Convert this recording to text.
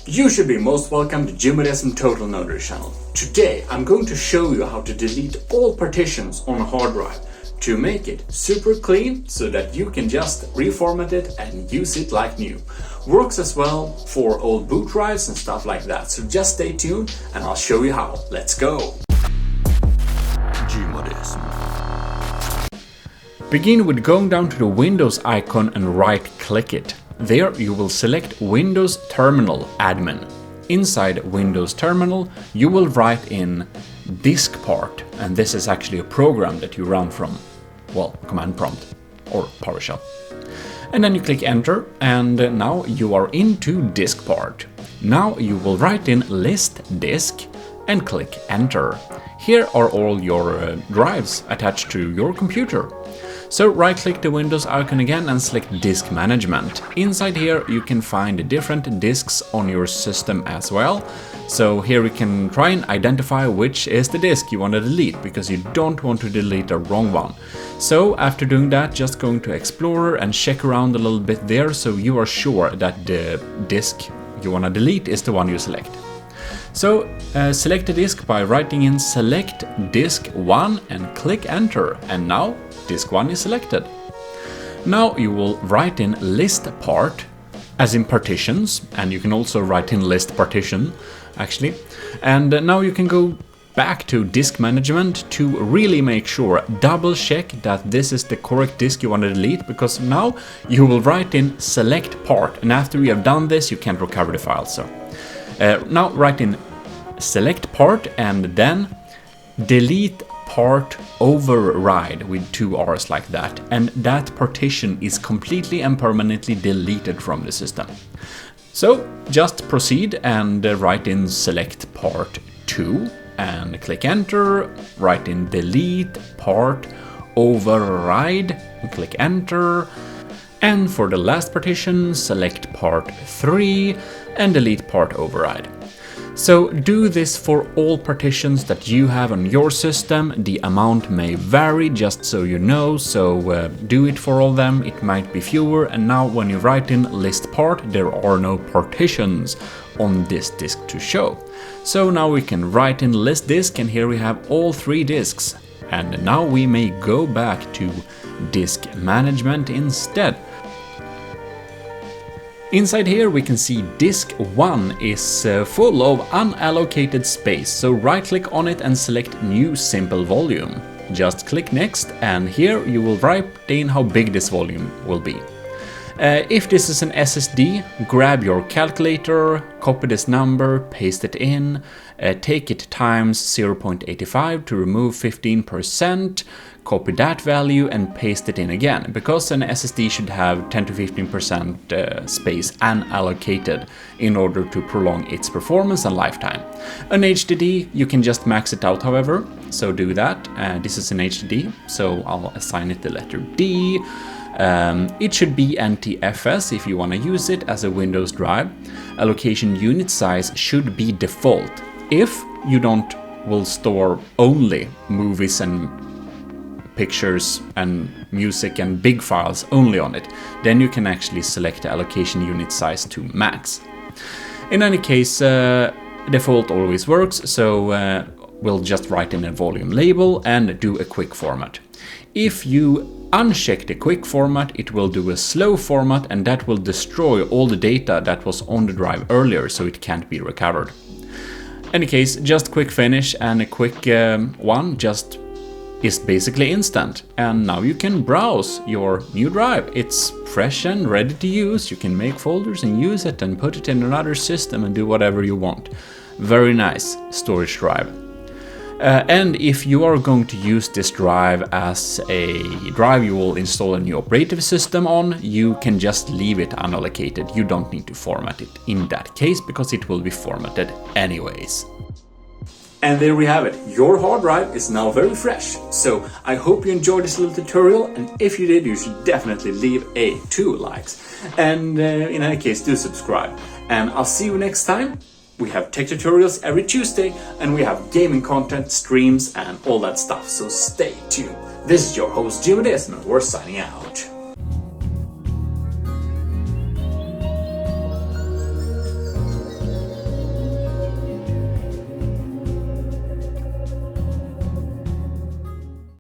You should be most welcome to Jimodism Total Notary channel. Today I'm going to show you how to delete all partitions on a hard drive to make it super clean so that you can just reformat it and use it like new. Works as well for old boot drives and stuff like that, so just stay tuned and I'll show you how. Let's go! Jimodism. Begin with going down to the Windows icon and right click it. There you will select Windows Terminal Admin. Inside Windows Terminal you will write in diskpart, and this is actually a program that you run from, well, command prompt or PowerShell. And then you click enter and now you are into diskpart. Now you will write in list disk and click enter. Here are all your drives attached to your computer. So right click the Windows icon again and select disk management. Inside here you can find different disks on your system as well. So here we can try and identify which is the disk you want to delete, because you don't want to delete the wrong one. So after doing that, just go into Explorer and check around a little bit there so you are sure that the disk you want to delete is the one you select. So select the disk by writing in select disk 1 and click enter, and now disk 1 is selected. Now you will write in list part, as in partitions, and you can also write in list partition actually. And now you can go back to disk management to really make sure, double check that this is the correct disk you want to delete, because now you will write in select part, and after you have done this you can't recover the file. So now write in select part and then delete part override with 2 R's like that, and that partition is completely and permanently deleted from the system. So just proceed and write in select part 2 and click enter, write in delete part override and click enter, and for the last partition select part 3 and delete part override. So do this for all partitions that you have on your system. The amount may vary, just so you know, so do it for all of them. It might be fewer, and now when you write in list part there are no partitions on this disk to show. So now we can write in list disk, and here we have all 3 disks. And now we may go back to disk management instead. Inside here we can see disk 1 is full of unallocated space, so right click on it and select new simple volume. Just click next, and here you will write in how big this volume will be. If this is an SSD, grab your calculator, copy this number, paste it in, take it times 0.85 to remove 15%, copy that value and paste it in again, because an SSD should have 10 to 15% space unallocated in order to prolong its performance and lifetime. An HDD, you can just max it out, however, so do that. This is an HDD, so I'll assign it the letter D. It should be NTFS if you want to use it as a Windows drive. Allocation unit size should be default. If you will store only movies and pictures and music and big files only on it, then you can actually select the allocation unit size to max. In any case, default always works, so we'll just write in a volume label and do a quick format. If you uncheck the quick format, it will do a slow format, and that will destroy all the data that was on the drive earlier, so it can't be recovered. In any case, just quick finish, and a quick one just is basically instant. And now you can browse your new drive. It's fresh and ready to use. You can make folders and use it and put it in another system and do whatever you want. Very nice storage drive. And if you are going to use this drive as a drive you will install a new operating system on, you can just leave it unallocated. You don't need to format it in that case, because it will be formatted anyways. And there we have it. Your hard drive is now very fresh. So I hope you enjoyed this little tutorial, and if you did, you should definitely leave 2 likes. And in any case, do subscribe. And I'll see you next time. We have tech tutorials every Tuesday, and we have gaming content, streams, and all that stuff, so stay tuned. This is your host, Jimodism, and we're signing out.